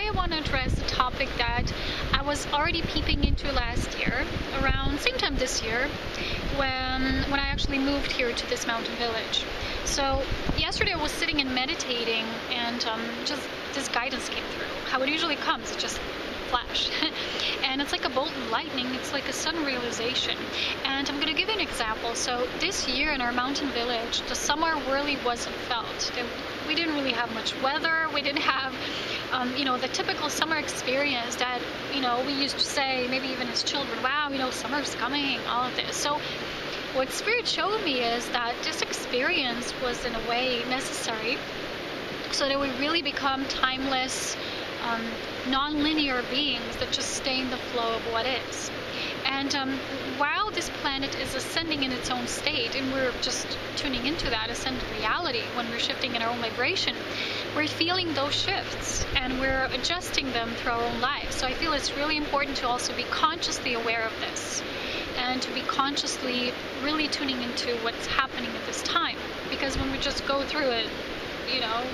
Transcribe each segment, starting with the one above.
I want to address a topic that I was already peeping into last year, around same time this year, when I actually moved here to this mountain village. So yesterday I was sitting and meditating, and just this guidance came through. How it usually comes, it just flash. And it's like a bolt of lightning. It's like a sudden realization. And I'm going to give you an example. So this year in our mountain village, the summer really wasn't felt. We didn't really have much weather. We didn't have, the typical summer experience that, we used to say, maybe even as children, wow, summer's coming, all of this. So what Spirit showed me is that this experience was in a way necessary so that we really become timeless, non-linear beings that just stay in the flow of what is. And while this planet is ascending in its own state, and we're just tuning into that ascended reality when we're shifting in our own vibration, we're feeling those shifts and we're adjusting them through our own lives. So I feel it's really important to also be consciously aware of this and to be consciously really tuning into what's happening at this time. Because when we just go through it,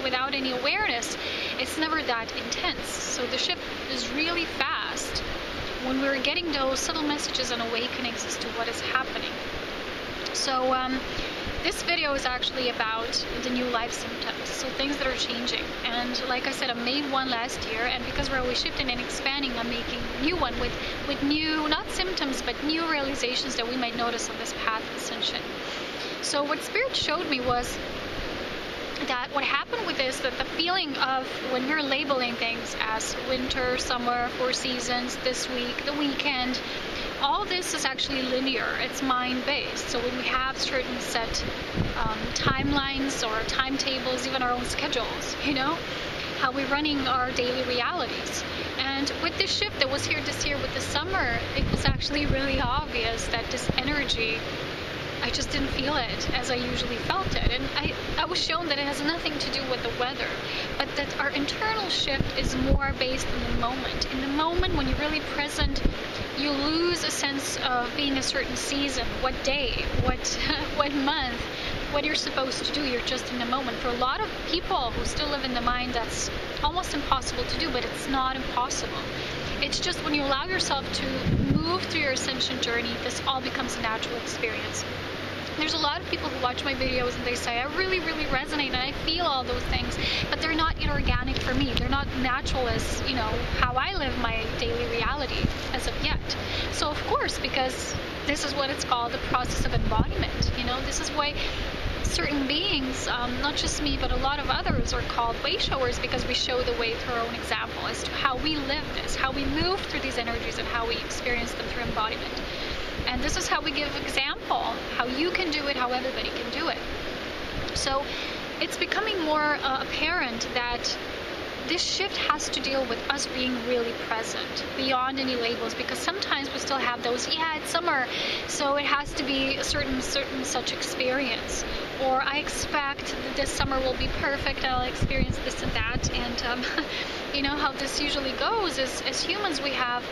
without any awareness, it's never that intense. So the shift is really fast when we're getting those subtle messages and awakenings as to what is happening. So this video is actually about the new life symptoms, so things that are changing. And like I said, I made one last year, and because we're always shifting and expanding, I'm making a new one with new, not symptoms, but new realizations that we might notice on this path of ascension. So what Spirit showed me was that what happened with this, that the feeling of when we're labeling things as winter, summer, 4 seasons, this week, the weekend, all this is actually linear. It's mind-based. So when we have certain set timelines or timetables, even our own schedules, how we're running our daily realities. And with this shift that was here this year with the summer, it was actually really obvious that this energy, I just didn't feel it as I usually felt it. And I was shown that it has nothing to do with the weather, but that our internal shift is more based in the moment. In the moment when you're really present, you lose a sense of being a certain season, what day, what month, what you're supposed to do. You're just in the moment. For a lot of people who still live in the mind, that's almost impossible to do, but it's not impossible. It's just when you allow yourself to move through your ascension journey, this all becomes a natural experience. There's a lot of people who watch my videos and they say, I really, really resonate and I feel all those things, but they're not inorganic for me. They're not natural as, how I live my daily reality as of yet. So of course, because this is what it's called, the process of embodiment. This is why certain beings, not just me, but a lot of others are called wayshowers, because we show the way through our own example as to how we live this, how we move through these energies and how we experience them through embodiment. And this is how we give example, how you can do it, how everybody can do it. So it's becoming more apparent that this shift has to deal with us being really present beyond any labels, because sometimes we still have those, it's summer, so it has to be a certain such experience, or I expect that this summer will be perfect and I'll experience this and that. And how this usually goes is, as humans, we have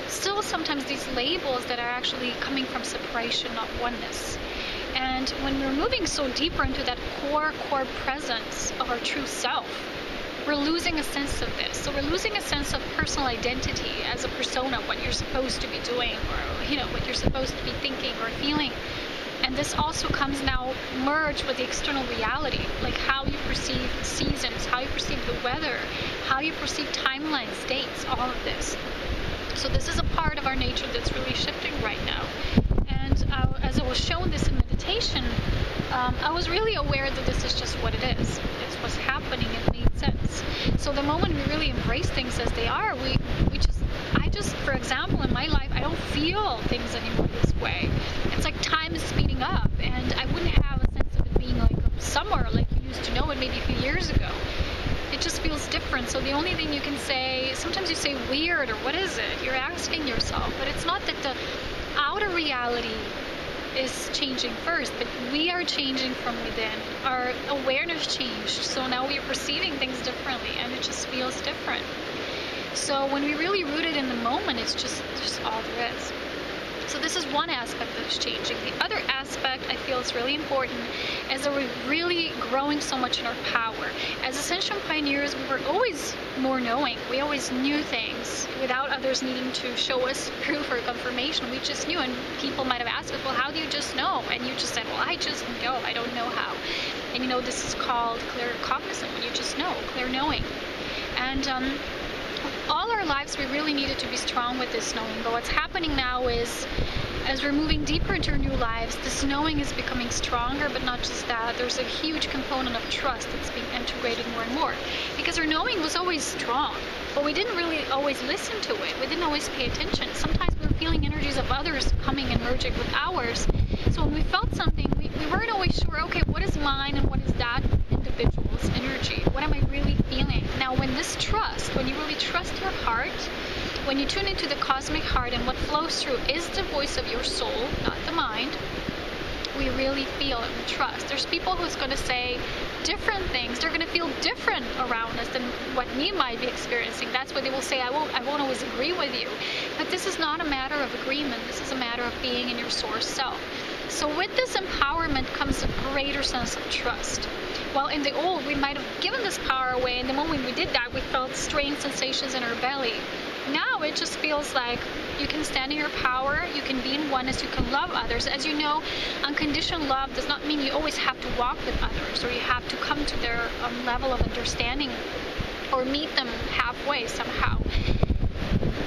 still sometimes these labels that are actually coming from separation, not oneness. And when we're moving so deeper into that core presence of our true self, we're losing a sense of this. So we're losing a sense of personal identity as a persona, what you're supposed to be doing, or what you're supposed to be thinking or feeling. And this also comes now merged with the external reality, like how you perceive seasons, how you perceive the weather, how you perceive timelines, dates, all of this. So this is a part of our nature that's really shifting right now. And as I was shown this in meditation, I was really aware that this is just what it is. It's what's happening. It made sense. So the moment we really embrace things as they are, I just, for example, in my life, I don't feel things anymore this way. It's like time is speeding up, and I wouldn't have a sense of it being like summer like you used to know it maybe a few years ago. It just feels different. So the only thing you can say, sometimes you say weird or what is it? You're asking yourself, but it's not that the outer reality is changing first, but we are changing from within. Our awareness changed, so now we are perceiving things differently, and it just feels different. So when we really root it in the moment, it's just all there is. So this is one aspect that is changing. The other aspect I feel is really important is that we're really growing so much in our power. As Ascension pioneers, we were always more knowing. We always knew things without others needing to show us proof or confirmation. We just knew, and people might have asked us, well, how do you just know? And you just said, well, I just know. I don't know how. And this is called clear cognizant, when you just know, clear knowing. And all our lives we really needed to be strong with this knowing, but what's happening now is, as we're moving deeper into our new lives, this knowing is becoming stronger. But not just that, there's a huge component of trust that's being integrated more and more, because our knowing was always strong, but we didn't really always listen to it. We didn't always pay attention. Sometimes we were feeling energies of others coming and merging with ours, so when we felt something, we weren't always sure, okay, what is mine and what is that individual's energy? What am I really feeling? Now, when this trust, when you really trust your heart, when you tune into the cosmic heart and what flows through is the voice of your soul, not the mind, we really feel it and trust. There's people who's going to say different things. They're going to feel different around us than what we might be experiencing. That's why they will say, I won't always agree with you. But this is not a matter of agreement. This is a matter of being in your source self. So with this empowerment comes a greater sense of trust. While in the old, we might have given this power away, and the moment we did that, we felt strange sensations in our belly. Now it just feels like you can stand in your power, you can be in oneness, you can love others. As you know, unconditional love does not mean you always have to walk with others, or you have to come to their level of understanding or meet them halfway somehow.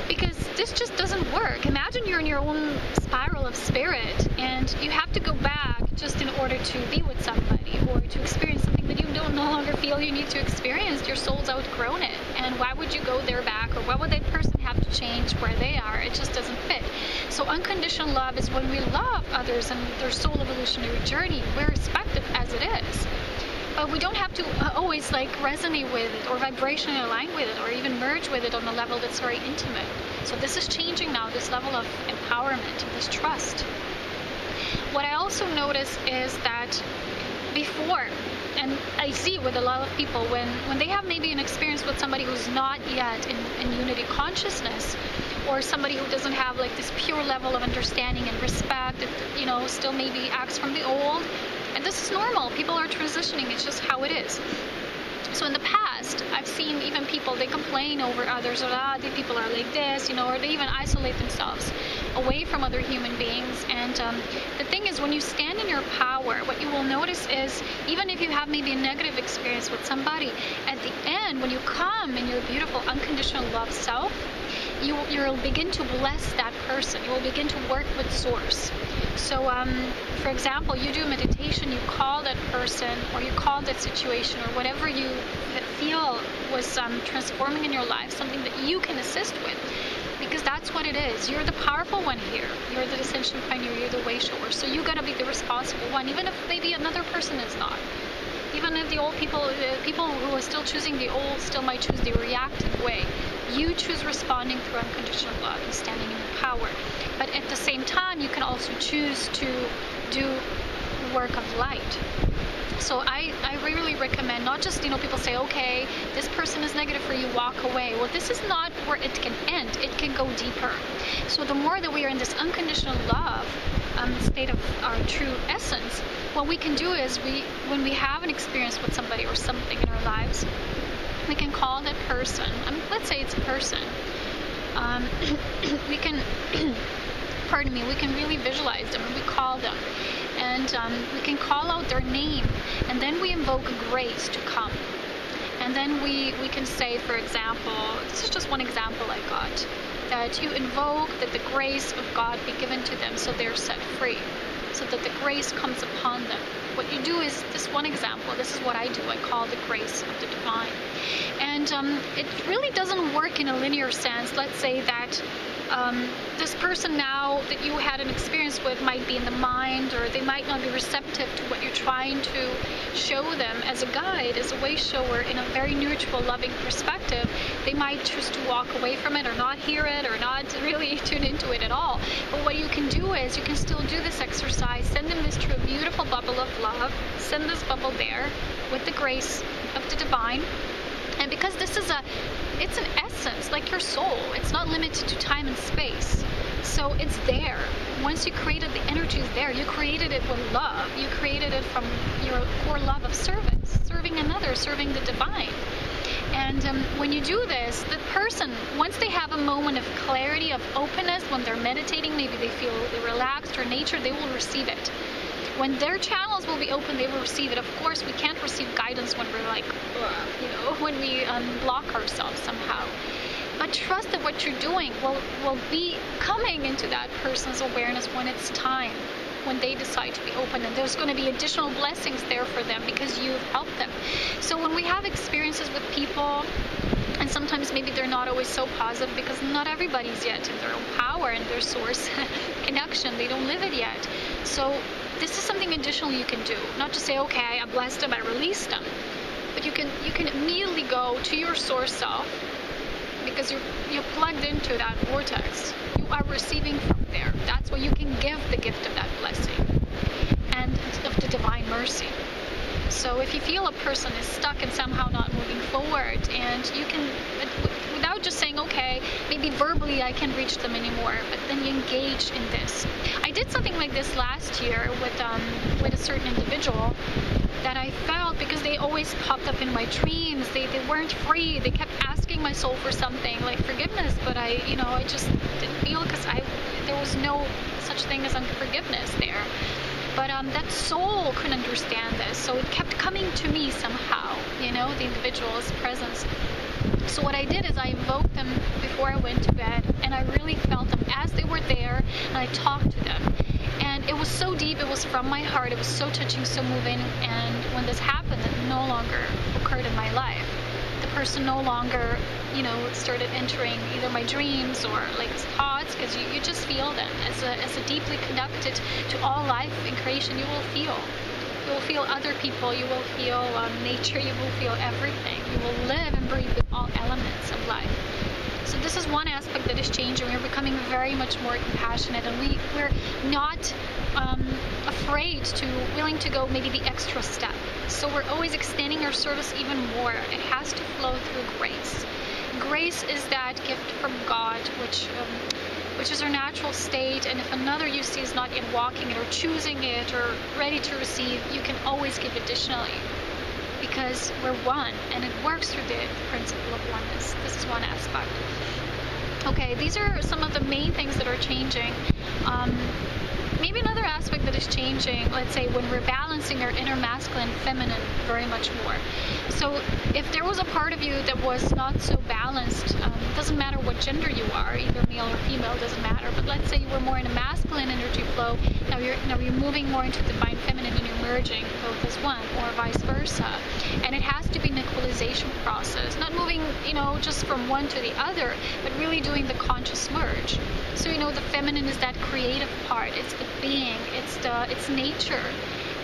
Because this just doesn't work. Imagine you're in your own spiral of spirit and you have to go back just in order to be with somebody or to experience something that you no longer feel you need to experience. Your soul's outgrown it. And why would you go there back, or why would that person have to change where they are? It just doesn't fit. So unconditional love is when we love others and their soul evolutionary journey. We're respective as it is. But we don't have to always resonate with it or vibrationally align with it or even merge with it on a level that's very intimate. So this is changing now, this level of empowerment, this trust. What I also notice is that before, and I see with a lot of people, when they have maybe an experience with somebody who's not yet in unity consciousness, or somebody who doesn't have this pure level of understanding and respect, still maybe acts from the old. And this is normal. People are transitioning. It's just how it is. So in the past, I've seen even people, they complain over others, or these people are like this, or they even isolate themselves away from other human beings. And the thing is, when you stand in your power, what you will notice is, even if you have maybe a negative experience with somebody, at the end, when you come in your beautiful unconditional love self, you'll begin to bless that person. You will begin to work with source. So, for example, you do meditation, you call that person, or you call that situation, or whatever you feel was transforming in your life, something that you can assist with. Because that's what it is. You're the powerful one here. You're the Ascension pioneer, you're the wayshower. So you gotta be the responsible one, even if maybe another person is not. Even if the old people who are still choosing the old still might choose the reactive way. You choose responding through unconditional love and standing in your power. But at the same time, you can also choose to do work of light. So I really recommend, not just, people say, okay, this person is negative for you, walk away. Well, this is not where it can end. It can go deeper. So the more that we are in this unconditional love, state of our true essence, what we can do is when we have an experience with somebody or something in our lives, we can call that person. Let's say it's a person. We can, we can really visualize them, and we call them. And we can call out their name, and then we invoke grace to come. And then we can say, for example, this is just one example I got, that you invoke that the grace of God be given to them so they're set free, so that the grace comes upon them. What you do is, this one example, this is what I do, I call the grace of the divine. And it really doesn't work in a linear sense. Let's say that this person now that you had an experience with might be in the mind, or they might not be receptive to what you're trying to show them as a guide, as a way shower, in a very neutral, loving perspective. They might choose to walk away from it, or not hear it, or not really tune into it at all. But what you can do is, you can still do this exercise, send them this through a beautiful bubble of love, send this bubble there with the grace of the divine. And because this is it's an essence, like your soul. It's not limited to time and space. So it's there. Once you created, the energy is there. You created it with love. You created it from your core love of service, serving another, serving the divine. And when you do this, the person, once they have a moment of clarity, of openness, when they're meditating, maybe they feel relaxed or nature, they will receive it. When their channels will be open, they will receive it. Of course, we can't receive guidance when we're like, when we block ourselves somehow. But trust that what you're doing will be coming into that person's awareness when it's time, when they decide to be open, and there's going to be additional blessings there for them because you've helped them. So when we have experiences with people, and sometimes maybe they're not always so positive because not everybody's yet in their own power and their source connection, they don't live it yet. So this is something additional you can do. Not to say, okay, I blessed them, I released them, but you can immediately go to your source self, because you're plugged into that vortex. You are receiving from there. That's where you can give the gift of that blessing and of the divine mercy. So if you feel a person is stuck and somehow not moving forward, and you can, without just saying, okay, maybe verbally I can't reach them anymore, but then you engage in this. I did something like this last year with a certain individual that I felt, because they always popped up in my dreams. They weren't free. They kept asking my soul for something like forgiveness, but I just didn't feel, because there was no such thing as unforgiveness there. But that soul couldn't understand this, so it kept coming to me somehow, the individual's presence. So what I did is I invoked them before I went to bed, and I really felt them as they were there, and I talked to them. And it was so deep, it was from my heart, it was so touching, so moving, and when this happened, it no longer occurred in my life. The person no longer, started entering either my dreams or like thoughts, because you just feel them. As a deeply connected to all life in creation, you will feel. You will feel other people, you will feel nature, you will feel everything. You will live and breathe with all elements of life. So this is one aspect that is changing. We're becoming very much more compassionate, and we're not willing to go maybe the extra step. So we're always extending our service even more. It has to flow through grace. Grace is that gift from God, which is our natural state, and if another you see is not yet walking it or choosing it or ready to receive, you can always give additionally, because we're one, and it works through the principle of oneness. This is one aspect. Okay, these are some of the main things that are changing. Maybe another aspect that is changing, let's say when we're balancing our inner masculine and feminine very much more. So if there was a part of you that was not so balanced, it doesn't matter what gender you are, either male or female, doesn't matter, but let's say you were more in a masculine energy flow, now you're moving more into the divine feminine, and you're merging both as one, or vice versa. And it has to be an equalization process, not moving, just from one to the other, but really doing the conscious merge. So the feminine is that creative part, it's the being, it's nature.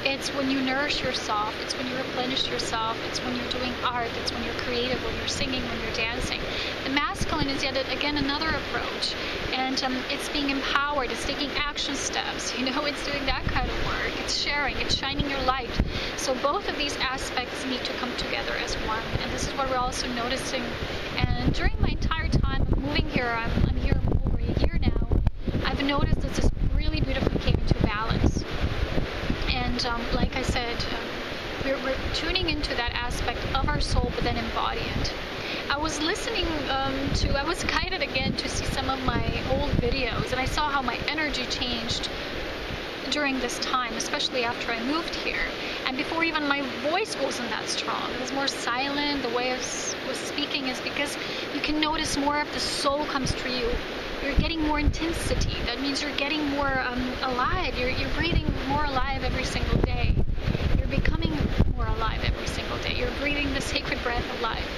It's when you nourish yourself, it's when you replenish yourself, it's when you're doing art, it's when you're creative, when you're singing, when you're dancing. The masculine is yet again another approach, and it's being empowered, it's taking action steps, it's doing that kind of work, it's sharing, it's shining your light. So both of these aspects need to come together as one, and this is what we're also noticing. And during my entire time of moving here, I'm here over a year now, I've noticed that this really beautifully came into balance. And like I said, we're tuning into that aspect of our soul, but then embody it. I was listening I was guided again to see some of my old videos, and I saw how my energy changed during this time, especially after I moved here. And before, even my voice wasn't that strong. It was more silent. The way I was speaking is because you can notice more of the soul comes through you. You're getting more intensity. That means you're getting more alive. You're breathing more alive every single day. You're becoming more alive every single day. You're breathing the sacred breath of life.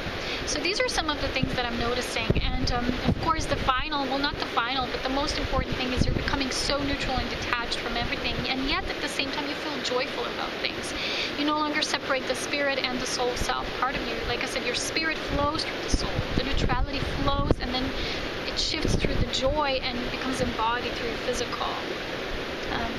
So these are some of the things that I'm noticing. And of course not the final, but the most important thing is you're becoming so neutral and detached from everything. And yet at the same time you feel joyful about things. You no longer separate the spirit and the soul self part of you. Like I said, your spirit flows through the soul. The neutrality flows, and then it shifts through the joy and becomes embodied through physical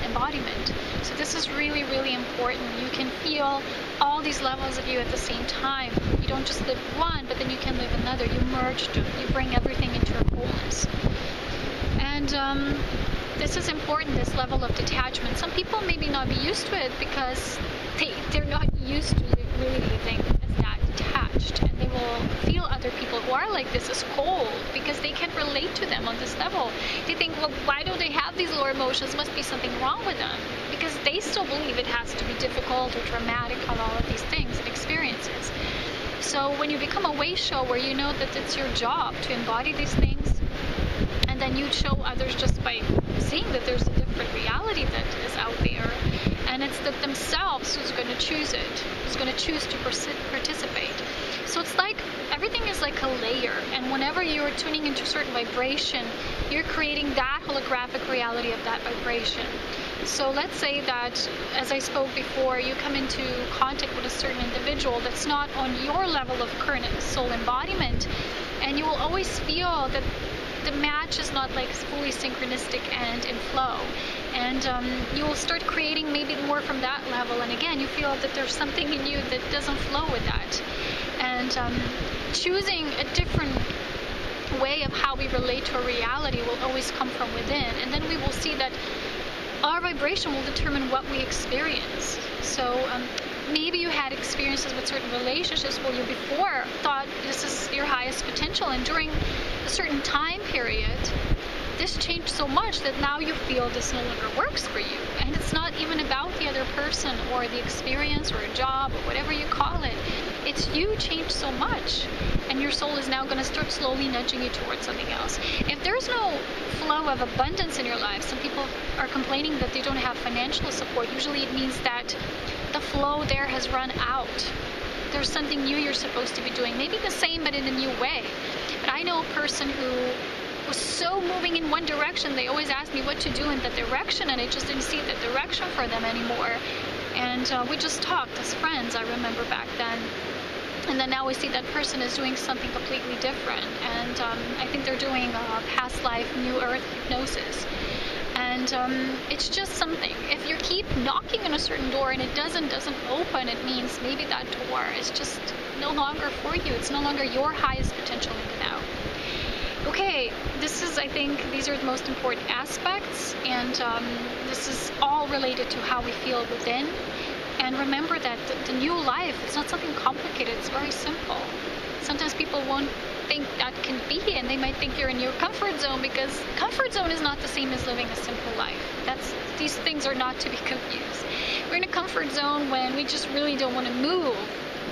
embodiment. So this is really, really important. You can feel all these levels of you at the same time. You don't just live one, but then you can live another. You merge them. You bring everything into your wholeness. And this is important, this level of detachment. Some people maybe not be used to it because they're not used to really living as that detached, and they will feel other people who are like this as cold because they can relate to them on this level. They think, well, why don't they have these lower emotions? Must be something wrong with them, because they still believe it has to be difficult or dramatic on all of these things and experiences. So when you become a way shower, you know that it's your job to embody these things, and then you show others just by seeing that there's a different reality that is out there, and it's that themselves who's going to choose it, who's going to choose to participate. So it's like everything is like a layer, and whenever you're tuning into a certain vibration, you're creating that holographic reality of that vibration. So let's say that, as I spoke before, you come into contact with a certain individual that's not on your level of current soul embodiment, and you will always feel that the match is not like fully synchronistic and in flow, and you will start creating maybe more from that level, and again you feel that there's something in you that doesn't flow with that, and choosing a different way of how we relate to a reality will always come from within, and then we will see that our vibration will determine what we experience. So maybe you had experiences with certain relationships where you before thought this is your highest potential, and during a certain time period this changed so much that now you feel this no longer works for you, and it's not even about the other person or the experience or a job or whatever you call it. It's you changed so much, and your soul is now going to start slowly nudging you towards something else. If there's no flow of abundance in your life, some people are complaining that they don't have financial support. Usually it means that the flow there has run out. There's something new you're supposed to be doing, maybe the same but in a new way. But I know a person who was so moving in one direction, they always asked me what to do in that direction, and I just didn't see that direction for them anymore. And we just talked as friends, I remember back then. And then now we see that person is doing something completely different, and I think they're doing past life, new earth hypnosis. And it's just something. If you keep knocking on a certain door and it doesn't open, it means maybe that door is just no longer for you. It's no longer your highest potential in the now. Okay, I think these are the most important aspects, and this is all related to how we feel within. And remember that the new life, it's not something complicated, it's very simple. Sometimes people won't think that can be, and they might think you're in your comfort zone, because comfort zone is not the same as living a simple life. These things are not to be confused. We're in a comfort zone when we just really don't want to move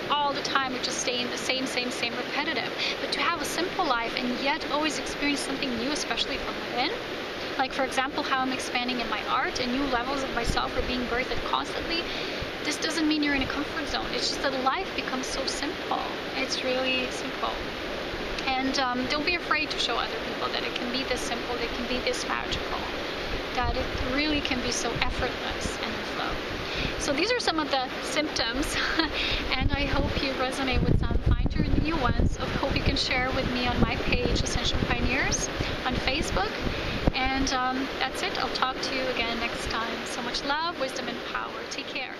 all the time. We just stay in the same repetitive. But to have a simple life and yet always experience something new, especially from within, like for example how I'm expanding in my art and new levels of myself are being birthed constantly, this doesn't mean you're in a comfort zone. It's just that life becomes so simple. It's really simple. And don't be afraid to show other people that it can be this simple, it can be this magical, that it really can be so effortless and in flow. So these are some of the symptoms, and I hope you resonate with some. Find your new ones. I hope you can share with me on my page, Ascension Pioneers, on Facebook. And that's it. I'll talk to you again next time. So much love, wisdom, and power. Take care.